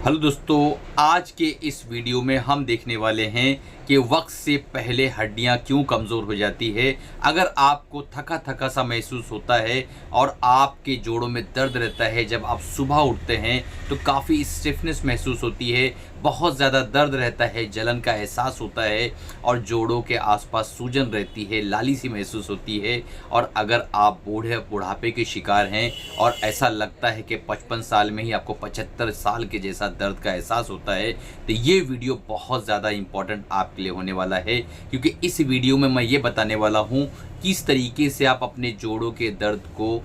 Hello दोस्तों, आज के इस वीडियो में हम देखने वाले हैं कि वक्त से पहले हड्डियां क्यों कमज़ोर हो जाती है। अगर आपको थका थका सा महसूस होता है और आपके जोड़ों में दर्द रहता है, जब आप सुबह उठते हैं तो काफ़ी स्टिफनेस महसूस होती है, बहुत ज़्यादा दर्द रहता है, जलन का एहसास होता है और जोड़ों के आसपास सूजन रहती है, लाली सी महसूस होती है। और अगर आप बुढ़ापे के शिकार हैं और ऐसा लगता है कि 55 साल में ही आपको 75 साल के जैसा दर्द का एहसास होता है, तो ये वीडियो बहुत ज़्यादा इम्पॉर्टेंट आपके लिए होने वाला है, क्योंकि इस वीडियो में मैं ये बताने वाला हूँ किस तरीके से आप अपने जोड़ों के दर्द को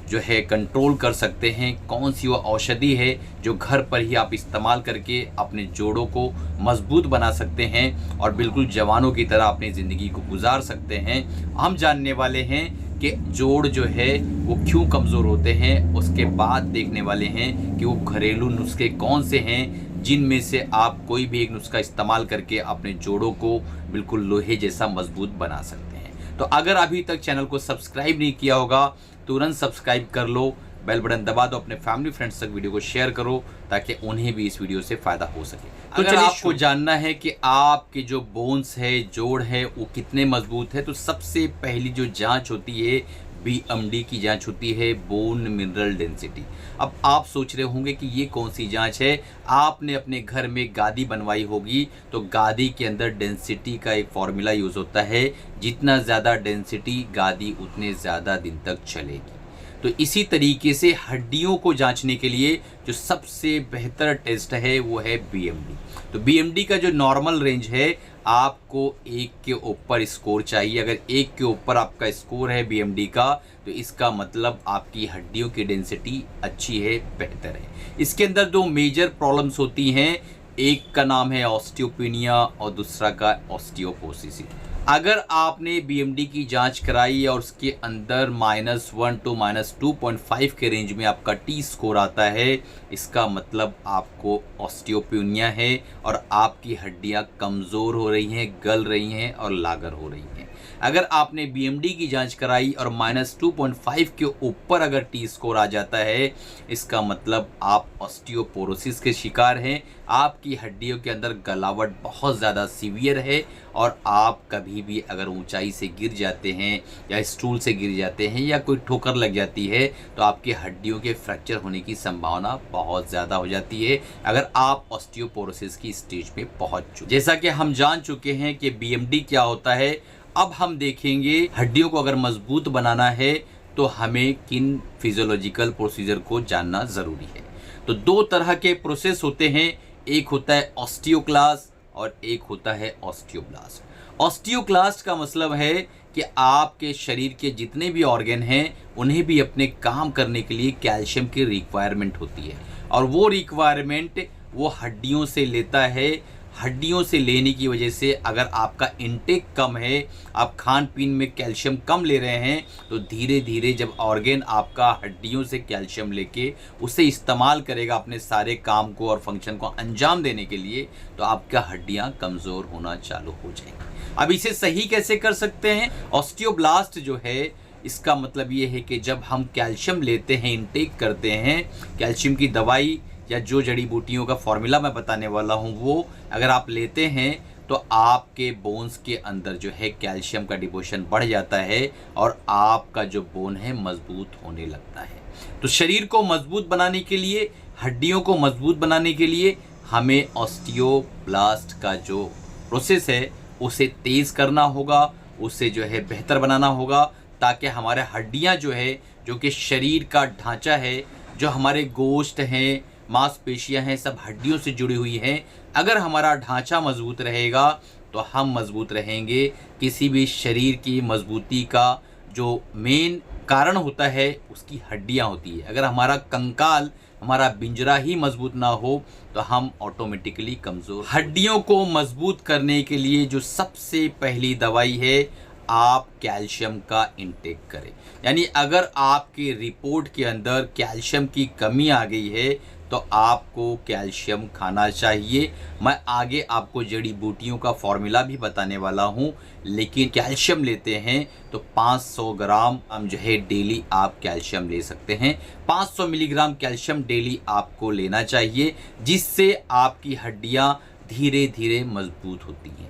जो है कंट्रोल कर सकते हैं। कौन सी वो औषधि है जो घर पर ही आप इस्तेमाल करके अपने जोड़ों को मजबूत बना सकते हैं और बिल्कुल जवानों की तरह अपनी ज़िंदगी को गुजार सकते हैं। हम जानने वाले हैं कि जोड़ जो है वो क्यों कमज़ोर होते हैं। उसके बाद देखने वाले हैं कि वो घरेलू नुस्खे कौन से हैं जिनमें से आप कोई भी एक नुस्खा इस्तेमाल करके अपने जोड़ों को बिल्कुल लोहे जैसा मजबूत बना सकते हैं। तो अगर अभी तक चैनल को सब्सक्राइब नहीं किया होगा, तुरंत सब्सक्राइब कर लो, बेल बटन दबा दो, अपने फैमिली फ्रेंड्स तक वीडियो को शेयर करो ताकि उन्हें भी इस वीडियो से फ़ायदा हो सके। तो अगर आपको जानना है कि आपके जो बोन्स है, जोड़ है, वो कितने मजबूत है, तो सबसे पहली जो जांच होती है BMD की जांच होती है, बोन मिनरल डेंसिटी। अब आप सोच रहे होंगे कि ये कौन सी जांच है। आपने अपने घर में गादी बनवाई होगी, तो गादी के अंदर डेंसिटी का एक फॉर्मूला यूज़ होता है, जितना ज़्यादा डेंसिटी गादी उतने ज़्यादा दिन तक चलेगी। तो इसी तरीके से हड्डियों को जांचने के लिए जो सबसे बेहतर टेस्ट है वो है BMD। तो BMD का जो नॉर्मल रेंज है, आपको 1 के ऊपर स्कोर चाहिए। अगर 1 के ऊपर आपका स्कोर है BMD का, तो इसका मतलब आपकी हड्डियों की डेंसिटी अच्छी है, बेहतर है। इसके अंदर दो मेजर प्रॉब्लम्स होती हैं, एक का नाम है ऑस्टियोपेनिया और दूसरा का ऑस्टियोपोरोसिस। अगर आपने BMD की जांच कराई और उसके अंदर -1 to -2.5 के रेंज में आपका T स्कोर आता है, इसका मतलब आपको ऑस्टियोपेनिया है और आपकी हड्डियां कमज़ोर हो रही हैं, गल रही हैं और लागर हो रही हैं। अगर आपने BMD की जांच कराई और -2.5 के ऊपर अगर T स्कोर आ जाता है, इसका मतलब आप ऑस्टियोपोरोसिस के शिकार हैं, आपकी हड्डियों के अंदर गलावट बहुत ज़्यादा सीवियर है और आप कभी भी अगर ऊंचाई से गिर जाते हैं या स्टूल से गिर जाते हैं या कोई ठोकर लग जाती है, तो आपकी हड्डियों के फ्रैक्चर होने की संभावना बहुत ज़्यादा हो जाती है अगर आप ऑस्टियोपोरोसिस की स्टेज पे पहुंच चुके। जैसा कि हम जान चुके हैं कि BMD क्या होता है, अब हम देखेंगे हड्डियों को अगर मजबूत बनाना है तो हमें किन फिजियोलॉजिकल प्रोसीजर को जानना ज़रूरी है। तो दो तरह के प्रोसेस होते हैं, एक होता है ऑस्टियोक्लास्ट और एक होता है ऑस्टियोब्लास्ट। ऑस्टियोक्लास्ट का मतलब है कि आपके शरीर के जितने भी ऑर्गन हैं उन्हें भी अपने काम करने के लिए कैल्शियम की रिक्वायरमेंट होती है और वो रिक्वायरमेंट वो हड्डियों से लेता है। हड्डियों से लेने की वजह से अगर आपका इनटेक कम है, आप खान पीन में कैल्शियम कम ले रहे हैं, तो धीरे धीरे जब ऑर्गन आपका हड्डियों से कैल्शियम लेके उसे इस्तेमाल करेगा अपने सारे काम को और फंक्शन को अंजाम देने के लिए, तो आपका हड्डियां कमज़ोर होना चालू हो जाएंगी। अब इसे सही कैसे कर सकते हैं? ऑस्टियोब्लास्ट जो है, इसका मतलब ये है कि जब हम कैल्शियम लेते हैं, इनटेक करते हैं, कैल्शियम की दवाई या जो जड़ी बूटियों का फॉर्मूला मैं बताने वाला हूँ वो अगर आप लेते हैं, तो आपके बोन्स के अंदर जो है कैल्शियम का डिपोजिशन बढ़ जाता है और आपका जो बोन है मजबूत होने लगता है। तो शरीर को मजबूत बनाने के लिए, हड्डियों को मजबूत बनाने के लिए हमें ऑस्टियोब्लास्ट का जो प्रोसेस है उसे तेज़ करना होगा, उसे जो है बेहतर बनाना होगा, ताकि हमारे हड्डियाँ जो है, जो कि शरीर का ढांचा है, जो हमारे गोश्त हैं, मांसपेशियां हैं, सब हड्डियों से जुड़ी हुई हैं। अगर हमारा ढांचा मजबूत रहेगा तो हम मजबूत रहेंगे। किसी भी शरीर की मजबूती का जो मेन कारण होता है उसकी हड्डियां होती है। अगर हमारा कंकाल, हमारा पिंजरा ही मजबूत ना हो तो हम ऑटोमेटिकली कमज़ोर। हड्डियों को मजबूत करने के लिए जो सबसे पहली दवाई है, आप कैल्शियम का इंटेक करें। यानी अगर आपकी रिपोर्ट के अंदर कैल्शियम की कमी आ गई है तो आपको कैल्शियम खाना चाहिए। मैं आगे आपको जड़ी बूटियों का फॉर्मूला भी बताने वाला हूँ, लेकिन कैल्शियम लेते हैं तो 500 ग्राम हम जो है डेली आप कैल्शियम ले सकते हैं। 500 मिलीग्राम कैल्शियम डेली आपको लेना चाहिए, जिससे आपकी हड्डियाँ धीरे धीरे मजबूत होती हैं।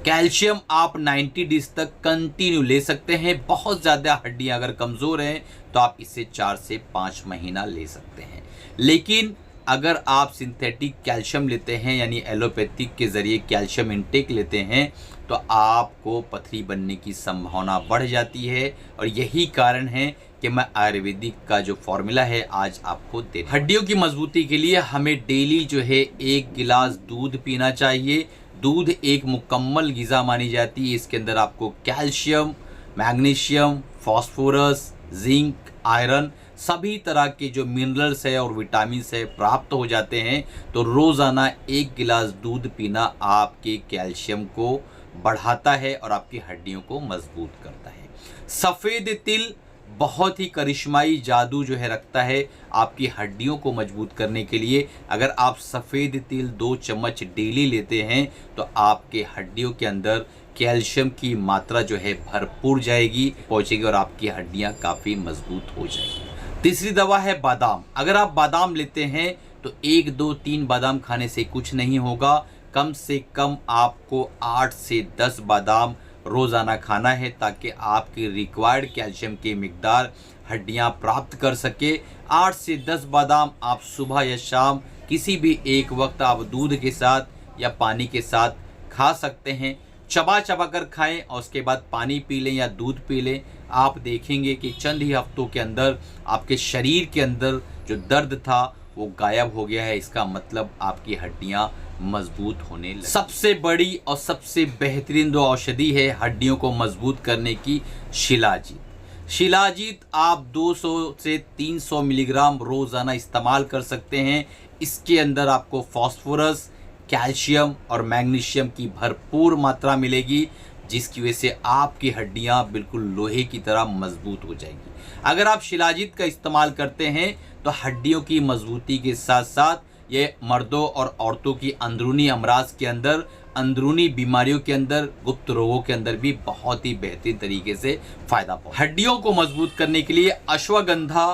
कैल्शियम आप 90 डेज तक कंटिन्यू ले सकते हैं। बहुत ज़्यादा हड्डियां अगर कमज़ोर हैं तो आप इसे 4 से 5 महीना ले सकते हैं। लेकिन अगर आप सिंथेटिक कैल्शियम लेते हैं, यानी एलोपैथिक के ज़रिए कैल्शियम इंटेक लेते हैं, तो आपको पथरी बनने की संभावना बढ़ जाती है। और यही कारण है कि मैं आयुर्वेदिक का जो फॉर्मूला है आज आपको दे। हड्डियों की मजबूती के लिए हमें डेली जो है 1 गिलास दूध पीना चाहिए। दूध एक मुकम्मल ग़िज़ा मानी जाती है। इसके अंदर आपको calcium, magnesium, phosphorus, zinc, iron, सभी तरह के जो मिनरल्स है और विटामिन है प्राप्त हो जाते हैं। तो रोज़ाना 1 गिलास दूध पीना आपके कैल्शियम को बढ़ाता है और आपकी हड्डियों को मजबूत करता है। सफ़ेद तिल बहुत ही करिश्माई जादू जो है रखता है आपकी हड्डियों को मजबूत करने के लिए। अगर आप सफ़ेद तिल 2 चम्मच डेली लेते हैं तो आपके हड्डियों के अंदर कैल्शियम की मात्रा जो है भरपूर पहुंचेगी और आपकी हड्डियां काफ़ी मजबूत हो जाएगी। तीसरी दवा है बादाम। अगर आप बादाम लेते हैं तो 1, 2, 3 बादाम खाने से कुछ नहीं होगा। कम से कम आपको 8 से 10 बादाम रोज़ाना खाना है, ताकि आपकी रिक्वायर्ड कैल्शियम की मिकदार हड्डियां प्राप्त कर सके। 8 से 10 बादाम आप सुबह या शाम किसी भी एक वक्त आप दूध के साथ या पानी के साथ खा सकते हैं। चबा चबा कर खाएं और उसके बाद पानी पी लें या दूध पी लें। आप देखेंगे कि चंद ही हफ्तों के अंदर आपके शरीर के अंदर जो दर्द था वो गायब हो गया है। इसका मतलब आपकी हड्डियां मजबूत होने लगी। सबसे बड़ी और सबसे बेहतरीन जो औषधि है हड्डियों को मजबूत करने की, शिलाजीत। शिलाजीत आप 200 से 300 मिलीग्राम रोज़ाना इस्तेमाल कर सकते हैं। इसके अंदर आपको फास्फोरस, कैल्शियम और मैग्नीशियम की भरपूर मात्रा मिलेगी, जिसकी वजह से आपकी हड्डियां बिल्कुल लोहे की तरह मजबूत हो जाएंगी। अगर आप शिलाजीत का इस्तेमाल करते हैं तो हड्डियों की मजबूती के साथ साथ ये मर्दों और औरतों की अंदरूनी अमराज के अंदर, अंदरूनी बीमारियों के अंदर, गुप्त रोगों के अंदर भी बहुत ही बेहतरीन तरीके से फ़ायदा पहुंचाता है। हड्डियों को मजबूत करने के लिए अश्वगंधा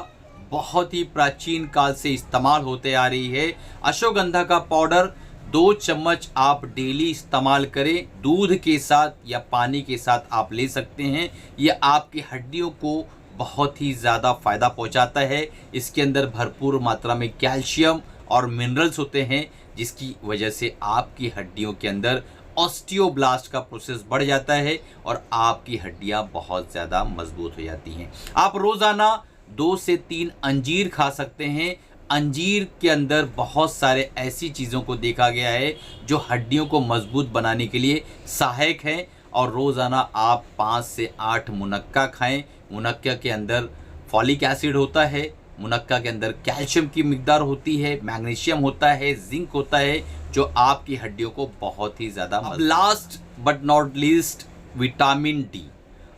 बहुत ही प्राचीन काल से इस्तेमाल होते आ रही है। अश्वगंधा का पाउडर 2 चम्मच आप डेली इस्तेमाल करें। दूध के साथ या पानी के साथ आप ले सकते हैं। ये आपकी हड्डियों को बहुत ही ज़्यादा फ़ायदा पहुंचाता है। इसके अंदर भरपूर मात्रा में कैल्शियम और मिनरल्स होते हैं, जिसकी वजह से आपकी हड्डियों के अंदर ऑस्टियोब्लास्ट का प्रोसेस बढ़ जाता है और आपकी हड्डियां बहुत ज़्यादा मजबूत हो जाती हैं। आप रोज़ाना 2 से 3 अंजीर खा सकते हैं। अंजीर के अंदर बहुत सारे ऐसी चीज़ों को देखा गया है जो हड्डियों को मजबूत बनाने के लिए सहायक हैं। और रोज़ाना आप 5 से 8 मुनक्का खाएं। मुनक्का के अंदर फॉलिक एसिड होता है, मुनक्का के अंदर कैल्शियम की मिकदार होती है, मैग्नीशियम होता है, जिंक होता है, जो आपकी हड्डियों को बहुत ही ज़्यादा। Last but not least, vitamin D.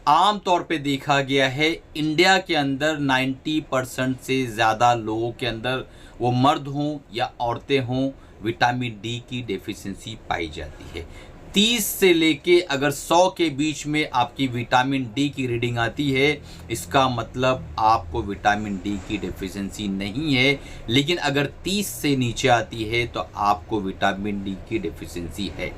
आम तौर पे देखा गया है इंडिया के अंदर 90% से ज़्यादा लोगों के अंदर, वो मर्द हों या औरतें हों, विटामिन डी की डेफिशिएंसी पाई जाती है। 30 से लेके अगर 100 के बीच में आपकी विटामिन डी की रीडिंग आती है, इसका मतलब आपको विटामिन डी की डेफिशिएंसी नहीं है। लेकिन अगर 30 से नीचे आती है तो आपको विटामिन डी की डेफिशिएंसी है।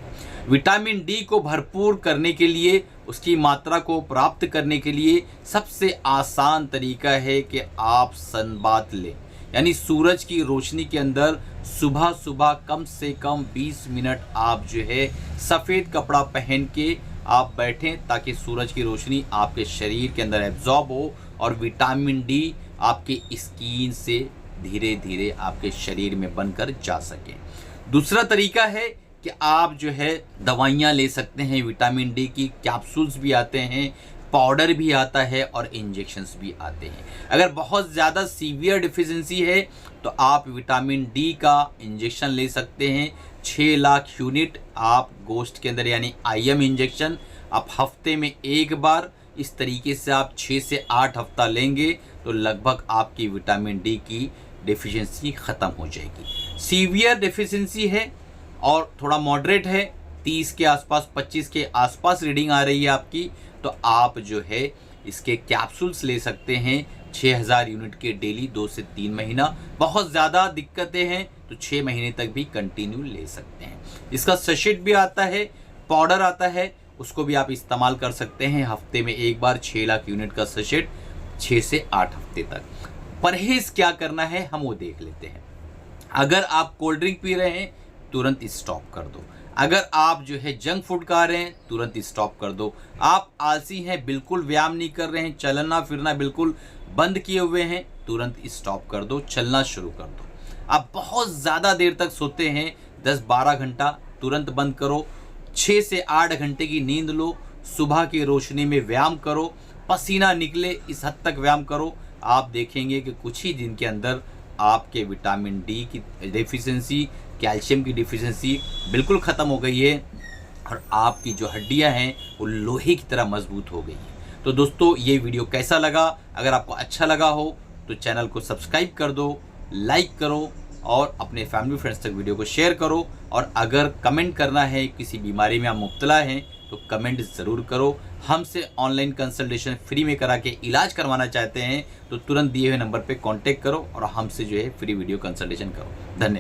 विटामिन डी को भरपूर करने के लिए, उसकी मात्रा को प्राप्त करने के लिए सबसे आसान तरीका है कि आप सनबाथ लें, यानी सूरज की रोशनी के अंदर सुबह सुबह कम से कम 20 मिनट आप जो है सफ़ेद कपड़ा पहन के आप बैठें, ताकि सूरज की रोशनी आपके शरीर के अंदर एब्जॉर्ब हो और विटामिन डी आपके स्किन से धीरे धीरे आपके शरीर में बनकर जा सके। दूसरा तरीका है कि आप जो है दवाइयाँ ले सकते हैं। विटामिन डी की कैप्सूल्स भी आते हैं, पाउडर भी आता है और इंजेक्शंस भी आते हैं। अगर बहुत ज़्यादा सीवियर डिफिशिएंसी है तो आप विटामिन डी का इंजेक्शन ले सकते हैं। 6 लाख यूनिट आप गोश्त के अंदर, यानी IM इंजेक्शन आप हफ्ते में 1 बार, इस तरीके से आप 6 से 8 हफ्ता लेंगे तो लगभग आपकी विटामिन डी की डेफिशिएंसी ख़त्म हो जाएगी। सीवियर डेफिशिएंसी है और थोड़ा मॉडरेट है, 30 के आसपास 25 के आसपास रीडिंग आ रही है आपकी, तो आप जो है इसके कैप्सूल्स ले सकते हैं 6000 यूनिट के डेली 2 से 3 महीना। बहुत ज़्यादा दिक्कतें हैं तो 6 महीने तक भी कंटिन्यू ले सकते हैं। इसका सशेट भी आता है, पाउडर आता है, उसको भी आप इस्तेमाल कर सकते हैं हफ्ते में एक बार। 6 लाख यूनिट का सशेट 6 से 8 हफ्ते तक। परहेज क्या करना है हम वो देख लेते हैं। अगर आप कोल्ड ड्रिंक पी रहे हैं तुरंत स्टॉप कर दो। अगर आप जो है जंक फूड खा रहे हैं तुरंत स्टॉप कर दो। आप आलसी हैं, बिल्कुल व्यायाम नहीं कर रहे हैं, चलना फिरना बिल्कुल बंद किए हुए हैं, तुरंत स्टॉप कर दो, चलना शुरू कर दो। आप बहुत ज़्यादा देर तक सोते हैं 10-12 घंटा, तुरंत बंद करो। 6 से 8 घंटे की नींद लो, सुबह की रोशनी में व्यायाम करो, पसीना निकले इस हद तक व्यायाम करो। आप देखेंगे कि कुछ ही दिन के अंदर आपके विटामिन डी की डेफिशिएंसी, कैल्शियम की डिफिशिएंसी बिल्कुल ख़त्म हो गई है और आपकी जो हड्डियां हैं वो लोहे की तरह मजबूत हो गई हैं। तो दोस्तों ये वीडियो कैसा लगा? अगर आपको अच्छा लगा हो तो चैनल को सब्सक्राइब कर दो, लाइक करो और अपने फैमिली फ्रेंड्स तक वीडियो को शेयर करो। और अगर कमेंट करना है, किसी बीमारी में आप मुब्तला हैं तो कमेंट ज़रूर करो। हमसे ऑनलाइन कंसल्टेशन फ्री में करा के इलाज करवाना चाहते हैं तो तुरंत दिए हुए नंबर पे कांटेक्ट करो और हमसे जो है फ्री वीडियो कंसल्टेशन करो। धन्यवाद।